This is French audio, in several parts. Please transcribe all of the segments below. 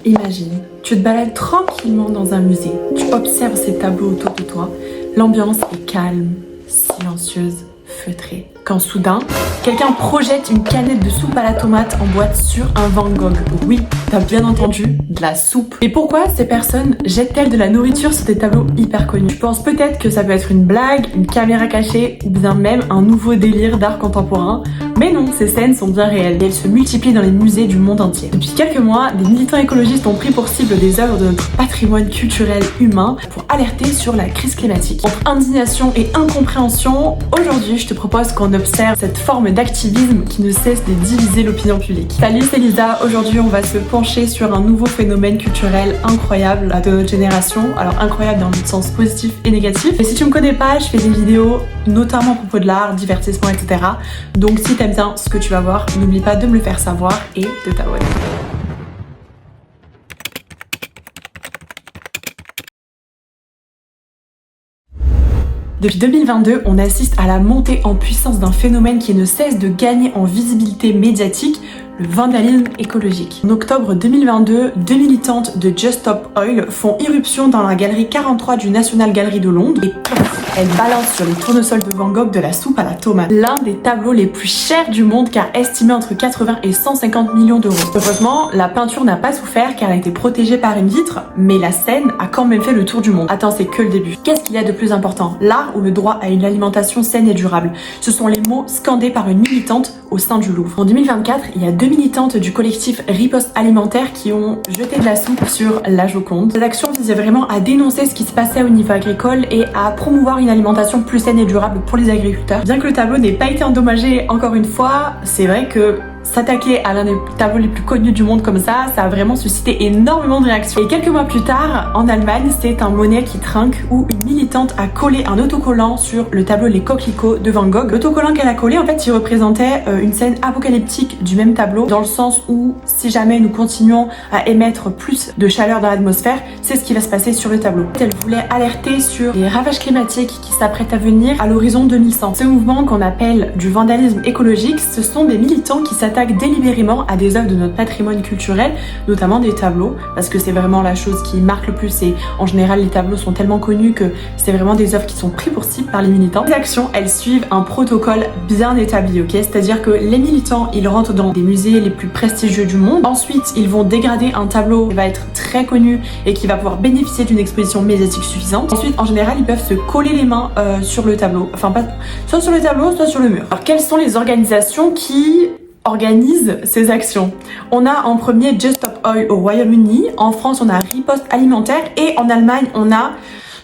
Imagine, tu te balades tranquillement dans un musée, tu observes ces tableaux autour de toi, l'ambiance est calme, silencieuse, feutrée. Quand soudain, quelqu'un projette une canette de soupe à la tomate en boîte sur un Van Gogh. Oui, t'as bien entendu, de la soupe. Et pourquoi ces personnes jettent-elles de la nourriture sur des tableaux hyper connus? Je pense peut-être que ça peut être une blague, une caméra cachée ou bien même un nouveau délire d'art contemporain. Mais non, ces scènes sont bien réelles et elles se multiplient dans les musées du monde entier. Depuis quelques mois, des militants écologistes ont pris pour cible des œuvres de notre patrimoine culturel humain pour alerter sur la crise climatique. Entre indignation et incompréhension, aujourd'hui je te propose qu'on observe cette forme d'activisme qui ne cesse de diviser l'opinion publique. Salut, c'est Lisa. Aujourd'hui on va se pencher sur un nouveau phénomène culturel incroyable de notre génération. Alors incroyable dans le sens positif et négatif. Et si tu me connais pas, je fais des vidéos notamment à propos de l'art, divertissement, etc. Donc si t'aimes bien ce que tu vas voir, n'oublie pas de me le faire savoir et de t'abonner. Depuis 2022, on assiste à la montée en puissance d'un phénomène qui ne cesse de gagner en visibilité médiatique, le vandalisme écologique. En octobre 2022, deux militantes de Just Stop Oil font irruption dans la galerie 43 du National Gallery de Londres et elles balancent sur les tournesols de Van Gogh de la soupe à la tomate. L'un des tableaux les plus chers du monde car estimé entre 80 et 150 millions d'euros. Heureusement, la peinture n'a pas souffert car elle a été protégée par une vitre, mais la scène a quand même fait le tour du monde. Attends, c'est que le début. Qu'est-ce qu'il y a de plus important? L'art ou le droit à une alimentation saine et durable? Ce sont les mots scandés par une militante au sein du Louvre. En 2024, il y a deux militantes du collectif Riposte Alimentaire qui ont jeté de la soupe sur la Joconde. Cette action visait vraiment à dénoncer ce qui se passait au niveau agricole et à promouvoir une alimentation plus saine et durable pour les agriculteurs. Bien que le tableau n'ait pas été endommagé encore une fois, c'est vrai que s'attaquer à l'un des tableaux les plus connus du monde comme ça a vraiment suscité énormément de réactions. Et quelques mois plus tard, en Allemagne, c'est un Monet qui trinque où une militante a collé un autocollant sur le tableau Les Coquelicots de Van Gogh. L'autocollant qu'elle a collé, en fait, il représentait une scène apocalyptique du même tableau, dans le sens où si jamais nous continuons à émettre plus de chaleur dans l'atmosphère, c'est ce qui va se passer sur le tableau. Elle voulait alerter sur les ravages climatiques qui s'apprêtent à venir à l'horizon 2100. Ce mouvement qu'on appelle du vandalisme écologique, ce sont des militants qui s'attaquent délibérément à des œuvres de notre patrimoine culturel, notamment des tableaux, parce que c'est vraiment la chose qui marque le plus et en général les tableaux sont tellement connus que c'est vraiment des œuvres qui sont prises pour cible par les militants. Les actions, elles suivent un protocole bien établi, ok? C'est-à-dire que les militants, ils rentrent dans des musées les plus prestigieux du monde. Ensuite, ils vont dégrader un tableau qui va être très connu et qui va pouvoir bénéficier d'une exposition médiatique suffisante. Ensuite, en général, ils peuvent se coller les mains sur le tableau, enfin pas soit sur le tableau, soit sur le mur. Alors, quelles sont les organisations qui organise ces actions? On a en premier Just Stop Oil au Royaume-Uni, en France on a Riposte Alimentaire et en Allemagne on a,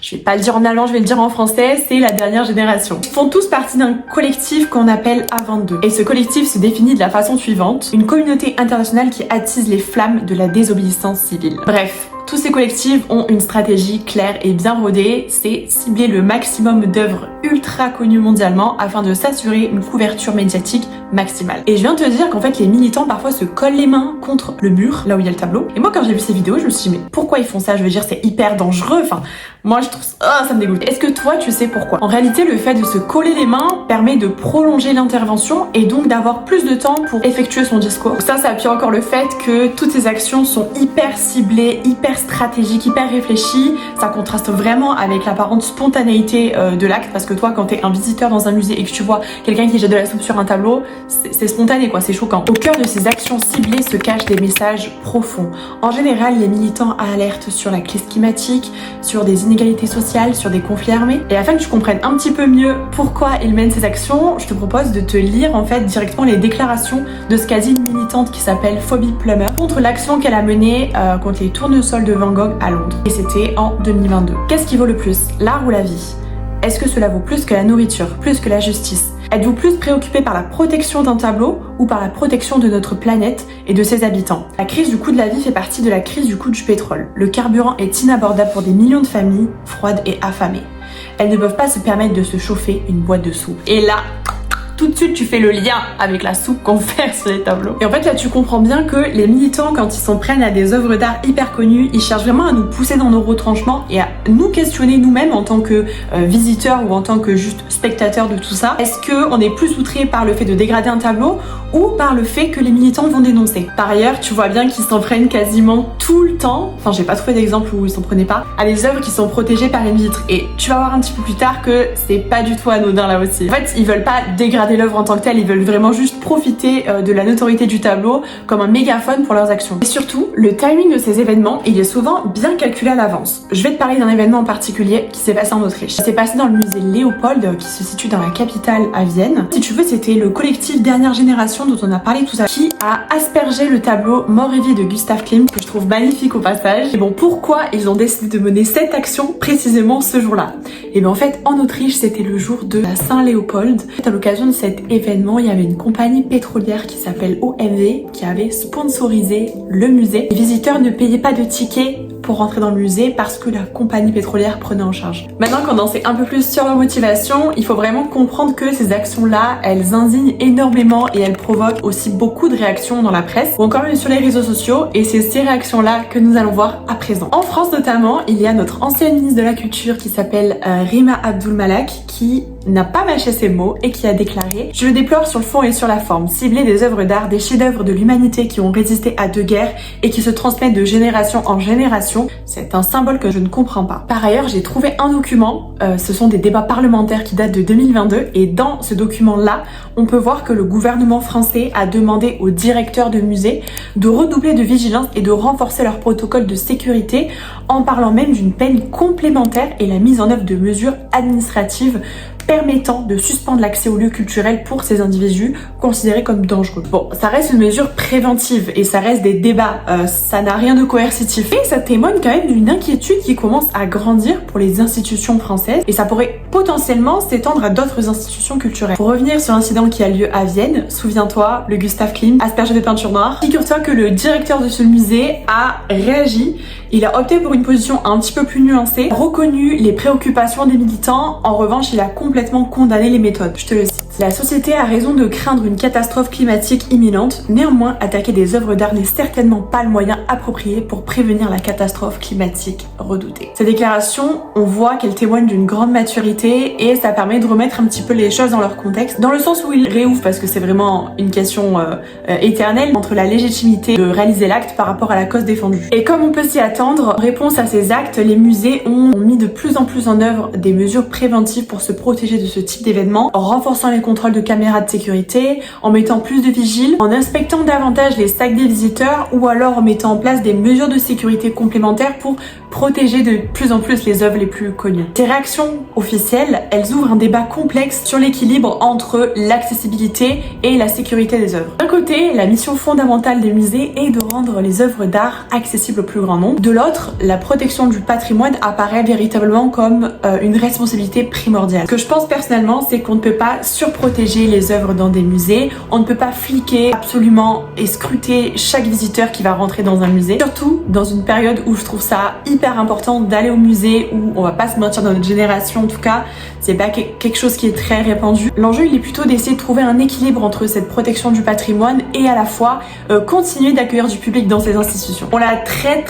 je vais pas le dire en allemand, je vais le dire en français, c'est la dernière génération. Ils font tous partie d'un collectif qu'on appelle A22. Et ce collectif se définit de la façon suivante: une communauté internationale qui attise les flammes de la désobéissance civile. Bref, tous ces collectifs ont une stratégie claire et bien rodée, c'est cibler le maximum d'œuvres ultra connues mondialement afin de s'assurer une couverture médiatique maximale. Et je viens de te dire qu'en fait les militants parfois se collent les mains contre le mur, là où il y a le tableau. Et moi quand j'ai vu ces vidéos, je me suis dit mais pourquoi ils font ça? Je veux dire c'est hyper dangereux, enfin moi je trouve ça me dégoûte. Est-ce que toi tu sais pourquoi? En réalité le fait de se coller les mains permet de prolonger l'intervention et donc d'avoir plus de temps pour effectuer son discours. Ça appuie encore le fait que toutes ces actions sont hyper ciblées, hyper stratégiques, hyper réfléchies. Ça contraste vraiment avec l'apparente spontanéité de l'acte, parce que toi quand t'es un visiteur dans un musée et que tu vois quelqu'un qui jette de la soupe sur un tableau, c'est spontané quoi, c'est choquant. Au cœur de ces actions ciblées se cachent des messages profonds. En général, les militants alertent sur la crise climatique, sur des inégalités sociales, sur des conflits armés. Et afin que tu comprennes un petit peu mieux pourquoi ils mènent ces actions, je te propose de te lire en fait directement les déclarations de ce qu'a dit une militante qui s'appelle Phoebe Plummer contre l'action qu'elle a menée contre les tournesols de Van Gogh à Londres. Et c'était en 2022. Qu'est-ce qui vaut le plus, l'art ou la vie? Est-ce que cela vaut plus que la nourriture, plus que la justice? Êtes-vous plus préoccupé par la protection d'un tableau ou par la protection de notre planète et de ses habitants? La crise du coût de la vie fait partie de la crise du coût du pétrole. Le carburant est inabordable pour des millions de familles froides et affamées. Elles ne peuvent pas se permettre de se chauffer une boîte de soupe. Et là, tout de suite tu fais le lien avec la soupe qu'on fait sur les tableaux. Et en fait là tu comprends bien que les militants, quand ils s'en prennent à des œuvres d'art hyper connues, ils cherchent vraiment à nous pousser dans nos retranchements et à nous questionner nous-mêmes en tant que visiteurs ou en tant que juste spectateurs de tout ça. Est-ce qu'on est plus outré par le fait de dégrader un tableau ou par le fait que les militants vont dénoncer? Par ailleurs, tu vois bien qu'ils s'en prennent quasiment tout le temps, enfin j'ai pas trouvé d'exemple où ils s'en prenaient pas, à des œuvres qui sont protégées par une vitre. Et tu vas voir un petit peu plus tard que c'est pas du tout anodin là aussi. En fait, ils veulent pas dégrader l'œuvre en tant que telle, ils veulent vraiment juste profiter de la notoriété du tableau comme un mégaphone pour leurs actions. Et surtout, le timing de ces événements, il est souvent bien calculé à l'avance. Je vais te parler d'un événement en particulier qui s'est passé en Autriche. Ça s'est passé dans le musée Léopold qui se situe dans la capitale à Vienne. Si tu veux, c'était le collectif Dernière Génération dont on a parlé tout à l'heure qui a aspergé le tableau Mort et vie de Gustav Klimt, que je trouve magnifique au passage. Et bon, pourquoi ils ont décidé de mener cette action précisément ce jour-là? Et bien en fait, en Autriche, c'était le jour de la Saint-Léopold. À l'occasion de cet événement, il y avait une compagnie pétrolière qui s'appelle OMV qui avait sponsorisé le musée. Les visiteurs ne payaient pas de tickets pour rentrer dans le musée parce que la compagnie pétrolière prenait en charge. Maintenant qu'on en sait un peu plus sur leur motivation, il faut vraiment comprendre que ces actions-là, elles indignent énormément et elles provoquent aussi beaucoup de réactions dans la presse ou encore même sur les réseaux sociaux, et c'est ces réactions-là que nous allons voir à présent. En France notamment, il y a notre ancienne ministre de la Culture qui s'appelle Rima Abdul-Malak qui n'a pas mâché ses mots et qui a déclaré: je le déplore sur le fond et sur la forme. Cibler des œuvres d'art, des chefs-d'œuvre de l'humanité qui ont résisté à 2 guerres et qui se transmettent de génération en génération, c'est un symbole que je ne comprends pas. Par ailleurs, j'ai trouvé un document, ce sont des débats parlementaires qui datent de 2022, et dans ce document-là, on peut voir que le gouvernement français a demandé aux directeurs de musées de redoubler de vigilance et de renforcer leur protocole de sécurité, en parlant même d'une peine complémentaire et la mise en œuvre de mesures administratives permettant de suspendre l'accès aux lieux culturels pour ces individus considérés comme dangereux. Bon, ça reste une mesure préventive et ça reste des débats, ça n'a rien de coercitif. Et ça témoigne quand même d'une inquiétude qui commence à grandir pour les institutions françaises et ça pourrait potentiellement s'étendre à d'autres institutions culturelles. Pour revenir sur l'incident qui a lieu à Vienne, souviens-toi, le Gustav Klimt aspergé de peinture noire. Figure-toi que le directeur de ce musée a réagi. Il a opté pour une position un petit peu plus nuancée, reconnu les préoccupations des militants. En revanche, il a complètement condamné les méthodes. Je te le cite. La société a raison de craindre une catastrophe climatique imminente. Néanmoins, attaquer des œuvres d'art n'est certainement pas le moyen approprié pour prévenir la catastrophe climatique redoutée. Cette déclaration, on voit qu'elle témoigne d'une grande maturité et ça permet de remettre un petit peu les choses dans leur contexte, dans le sens où il réouvre, parce que c'est vraiment une question éternelle, entre la légitimité de réaliser l'acte par rapport à la cause défendue. Et comme on peut s'y attendre, en réponse à ces actes, les musées ont mis de plus en plus en œuvre des mesures préventives pour se protéger de ce type d'événements, en renforçant les contrôles de caméras de sécurité, en mettant plus de vigiles, en inspectant davantage les sacs des visiteurs ou alors en mettant en place des mesures de sécurité complémentaires pour protéger de plus en plus les œuvres les plus connues. Ces réactions officielles, elles ouvrent un débat complexe sur l'équilibre entre l'accessibilité et la sécurité des œuvres. D'un côté, la mission fondamentale des musées est de rendre les œuvres d'art accessibles au plus grand nombre. De l'autre, la protection du patrimoine apparaît véritablement comme une responsabilité primordiale. Ce que je pense personnellement, c'est qu'on ne peut pas surprotéger les œuvres dans des musées, on ne peut pas fliquer absolument et scruter chaque visiteur qui va rentrer dans un musée, surtout dans une période où je trouve ça hyper important d'aller au musée, où on va pas se mentir, dans notre génération en tout cas, c'est pas quelque chose qui est très répandu. L'enjeu, il est plutôt d'essayer de trouver un équilibre entre cette protection du patrimoine et à la fois continuer d'accueillir du public dans ces institutions. On l'a très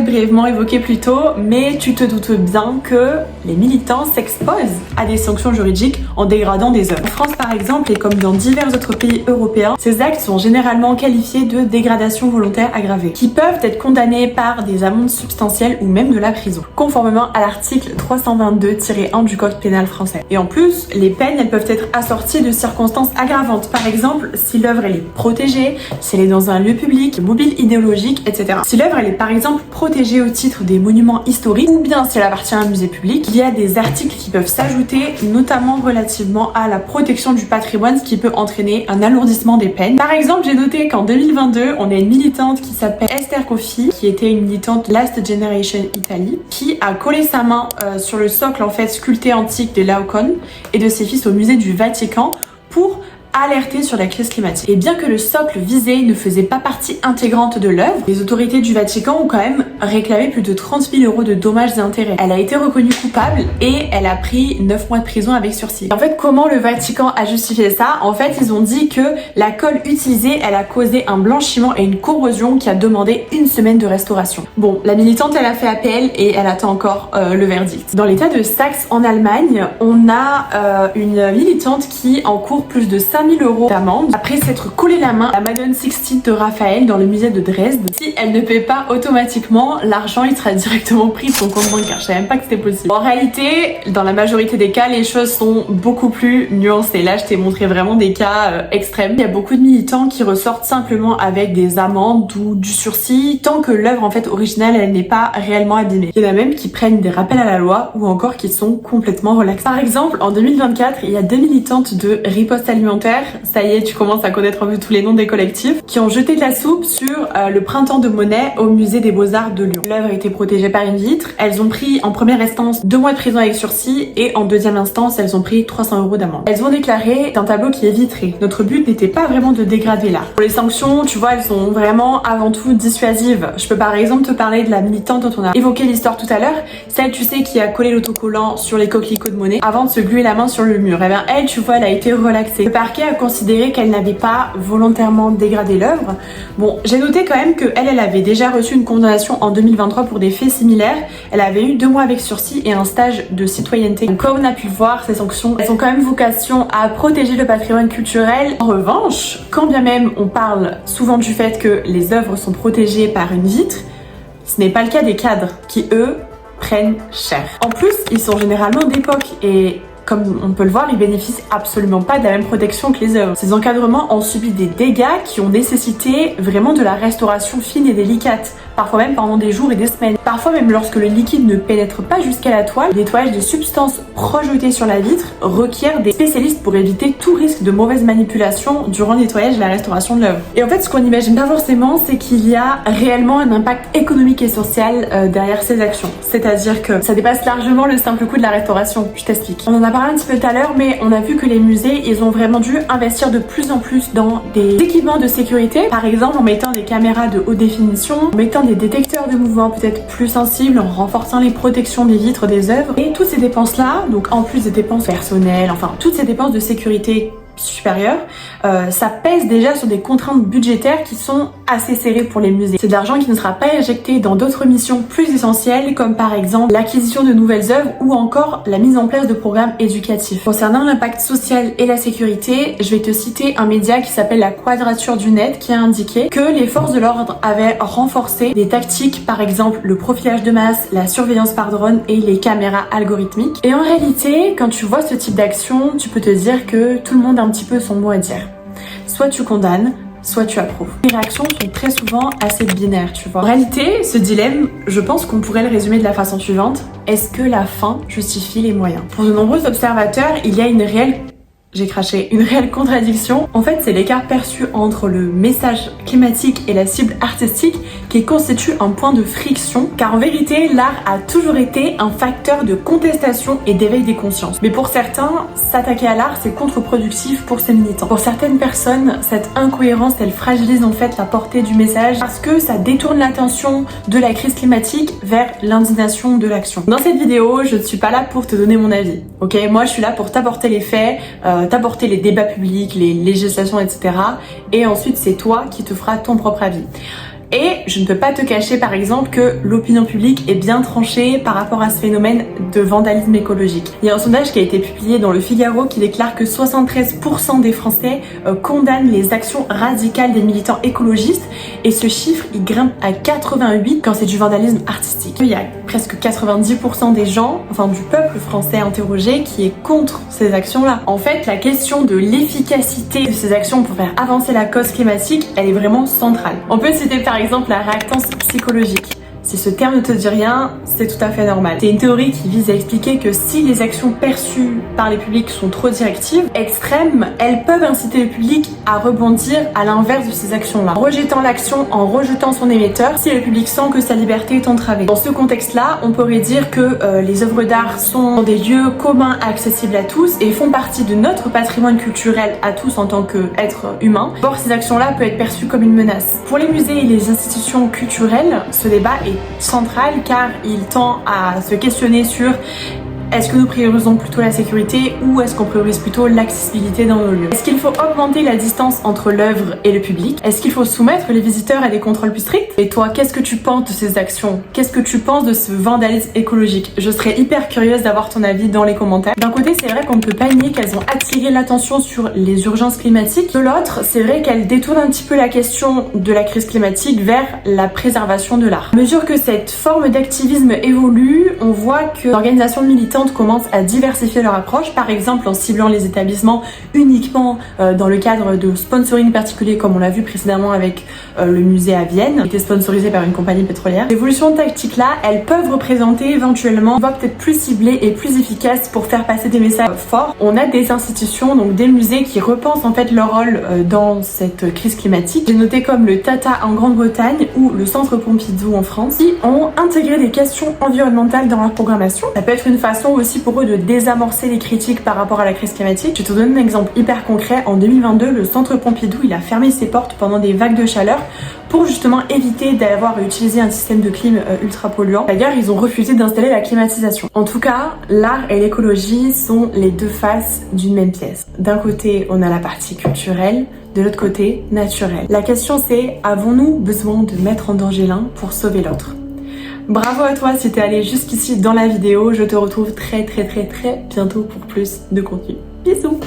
brièvement évoqué plus tôt, mais tu te doutes bien que les militants s'exposent à des sanctions juridiques en dégradant des œuvres. En France par exemple, et comme dans divers autres pays européens, ces actes sont généralement qualifiés de dégradation volontaire aggravée, qui peuvent être condamnés par des amendes substantielles ou même de la prison, conformément à l'article 322-1 du Code pénal français. Et en plus, les peines, elles peuvent être assorties de circonstances aggravantes. Par exemple, si l'œuvre elle est protégée, si elle est dans un lieu public, mobile idéologique, etc. Si l'œuvre elle est par exemple protégée au titre des monuments historiques, ou bien si elle appartient à un musée public, il y a des articles qui peuvent s'ajouter, notamment relativement à la protection du patrimoine, ce qui peut entraîner un alourdissement des peines. Par exemple, j'ai noté qu'en 2022, on a une militante qui s'appelle Esther Coffi, qui était une militante Last Generation Italy, qui a collé sa main sur le socle en fait sculpté antique de Laocoon et de ses fils au musée du Vatican pour alerter sur la crise climatique. Et bien que le socle visé ne faisait pas partie intégrante de l'œuvre, les autorités du Vatican ont quand même réclamé plus de 30 000 € de dommages et intérêts. Elle a été reconnue coupable et elle a pris 9 mois de prison avec sursis. En fait, comment le Vatican a justifié ça? En fait, ils ont dit que la colle utilisée, elle a causé un blanchiment et une corrosion qui a demandé une semaine de restauration. Bon, la militante, elle a fait appel et elle attend encore le verdict. Dans l'état de Saxe, en Allemagne, on a une militante qui encourt plus de 5 000 € d'amende après s'être collé la main à la Madone Sixtine de Raphaël dans le musée de Dresde. Si elle ne paie pas automatiquement, l'argent il sera directement pris de son compte bancaire. Je savais même pas que c'était possible. En réalité, dans la majorité des cas, les choses sont beaucoup plus nuancées. Là, je t'ai montré vraiment des cas extrêmes. Il y a beaucoup de militants qui ressortent simplement avec des amendes ou du sursis tant que l'œuvre en fait originale elle n'est pas réellement abîmée. Il y en a même qui prennent des rappels à la loi ou encore qui sont complètement relaxés. Par exemple, en 2024, il y a 2 militantes de Riposte Alimentaire, ça y est, tu commences à connaître un peu tous les noms des collectifs, qui ont jeté de la soupe sur le printemps de Monet au musée des Beaux-Arts de Lyon. L'œuvre a été protégée par une vitre. Elles ont pris en première instance 2 mois de prison avec sursis et en deuxième instance, elles ont pris 300 € d'amende. Elles ont déclaré d'un tableau qui est vitré. Notre but n'était pas vraiment de dégrader l'art. Pour les sanctions, tu vois, elles sont vraiment avant tout dissuasives. Je peux par exemple te parler de la militante dont on a évoqué l'histoire tout à l'heure, celle tu sais qui a collé l'autocollant sur les coquelicots de Monet avant de se gluer la main sur le mur. Et bien elle, tu vois, elle a été relaxée. Le parquet a considéré qu'elle n'avait pas volontairement dégradé l'œuvre. Bon, j'ai noté quand même qu'elle avait déjà reçu une condamnation en 2023 pour des faits similaires. Elle avait eu 2 mois avec sursis et un stage de citoyenneté. Donc, comme on a pu le voir, ces sanctions, elles ont quand même vocation à protéger le patrimoine culturel. En revanche, quand bien même on parle souvent du fait que les œuvres sont protégées par une vitre, ce n'est pas le cas des cadres qui, eux, prennent cher. En plus, ils sont généralement d'époque et comme on peut le voir, ils bénéficient absolument pas de la même protection que les œuvres. Ces encadrements ont subi des dégâts qui ont nécessité vraiment de la restauration fine et délicate, parfois même pendant des jours et des semaines. Parfois même lorsque le liquide ne pénètre pas jusqu'à la toile, le nettoyage des substances projetées sur la vitre requiert des spécialistes pour éviter tout risque de mauvaise manipulation durant le nettoyage et la restauration de l'œuvre. Et en fait, ce qu'on n'imagine pas forcément, c'est qu'il y a réellement un impact économique et social derrière ces actions. C'est-à-dire que ça dépasse largement le simple coût de la restauration. Je t'explique. On en a parlé un petit peu tout à l'heure, mais on a vu que les musées, ils ont vraiment dû investir de plus en plus dans des équipements de sécurité, par exemple en mettant des caméras de haute définition, en mettant des détecteurs de mouvements peut-être plus sensibles, en renforçant les protections des vitres des œuvres. Et toutes ces dépenses-là, donc en plus des dépenses personnelles, enfin toutes ces dépenses de sécurité supérieure, ça pèse déjà sur des contraintes budgétaires qui sont assez serrées pour les musées. C'est de l'argent qui ne sera pas injecté dans d'autres missions plus essentielles comme par exemple l'acquisition de nouvelles œuvres ou encore la mise en place de programmes éducatifs. Concernant l'impact social et la sécurité, je vais te citer un média qui s'appelle La Quadrature du Net qui a indiqué que les forces de l'ordre avaient renforcé des tactiques, par exemple le profilage de masse, la surveillance par drone et les caméras algorithmiques. Et en réalité, quand tu vois ce type d'action, tu peux te dire que tout le monde a un petit peu son mot à dire. Soit tu condamnes, soit tu approuves. Les réactions sont très souvent assez binaires, tu vois. En réalité, ce dilemme, je pense qu'on pourrait le résumer de la façon suivante. Est-ce que la fin justifie les moyens? Pour de nombreux observateurs, il y a une réelle contradiction. En fait, c'est l'écart perçu entre le message climatique et la cible artistique qui constitue un point de friction, car en vérité, l'art a toujours été un facteur de contestation et d'éveil des consciences. Mais pour certains, s'attaquer à l'art, c'est contre-productif pour ces militants. Pour certaines personnes, cette incohérence, elle fragilise en fait la portée du message parce que ça détourne l'attention de la crise climatique vers l'indignation de l'action. Dans cette vidéo, je ne suis pas là pour te donner mon avis, ok? Moi, je suis là pour t'apporter les faits, t'apporter les débats publics, les législations, etc. Et ensuite, c'est toi qui te feras ton propre avis. Et je ne peux pas te cacher par exemple que l'opinion publique est bien tranchée par rapport à ce phénomène de vandalisme écologique. Il y a un sondage qui a été publié dans le Figaro qui déclare que 73% des Français condamnent les actions radicales des militants écologistes et ce chiffre il grimpe à 88 quand c'est du vandalisme artistique. Il y a presque 90% des gens, enfin du peuple français interrogé qui est contre ces actions-là. En fait, la question de l'efficacité de ces actions pour faire avancer la cause climatique, elle est vraiment centrale. On peut citer par exemple la réactance psychologique. Si ce terme ne te dit rien, c'est tout à fait normal. C'est une théorie qui vise à expliquer que si les actions perçues par les publics sont trop directives, extrêmes, elles peuvent inciter le public à rebondir à l'inverse de ces actions-là. En rejetant l'action, en rejetant son émetteur, si le public sent que sa liberté est entravée. Dans ce contexte-là, on pourrait dire que les œuvres d'art sont des lieux communs accessibles à tous et font partie de notre patrimoine culturel à tous en tant qu'êtres humains. Or, ces actions-là peuvent être perçues comme une menace. Pour les musées et les institutions culturelles, ce débat est est central car il tend à se questionner sur est-ce que nous priorisons plutôt la sécurité ou est-ce qu'on priorise plutôt l'accessibilité dans nos lieux? Est-ce qu'il faut augmenter la distance entre l'œuvre et le public? Est-ce qu'il faut soumettre les visiteurs à des contrôles plus stricts? Et toi, qu'est-ce que tu penses de ces actions? Qu'est-ce que tu penses de ce vandalisme écologique? Je serais hyper curieuse d'avoir ton avis dans les commentaires. D'un côté, c'est vrai qu'on ne peut pas nier qu'elles ont attiré l'attention sur les urgences climatiques. De l'autre, c'est vrai qu'elles détournent un petit peu la question de la crise climatique vers la préservation de l'art. À mesure que cette forme d'activisme évolue, on voit que l'organisation militante commencent à diversifier leur approche, par exemple en ciblant les établissements uniquement dans le cadre de sponsoring particulier comme on l'a vu précédemment avec le musée à Vienne, qui était sponsorisé par une compagnie pétrolière. L'évolution tactique là, elles peuvent représenter éventuellement une voie peut-être plus ciblée et plus efficace pour faire passer des messages forts. On a des institutions, donc des musées qui repensent en fait leur rôle dans cette crise climatique. J'ai noté comme le Tata en Grande-Bretagne ou le Centre Pompidou en France qui ont intégré des questions environnementales dans leur programmation. Ça peut être une façon aussi pour eux de désamorcer les critiques par rapport à la crise climatique. Je te donne un exemple hyper concret. En 2022, le Centre Pompidou, il a fermé ses portes pendant des vagues de chaleur pour justement éviter d'avoir utilisé un système de clim ultra polluant. D'ailleurs, ils ont refusé d'installer la climatisation. En tout cas, l'art et l'écologie sont les deux faces d'une même pièce. D'un côté, on a la partie culturelle, de l'autre côté, naturelle. La question c'est, avons-nous besoin de mettre en danger l'un pour sauver l'autre? Bravo à toi si t'es allé jusqu'ici dans la vidéo, je te retrouve très bientôt pour plus de contenu. Bisous!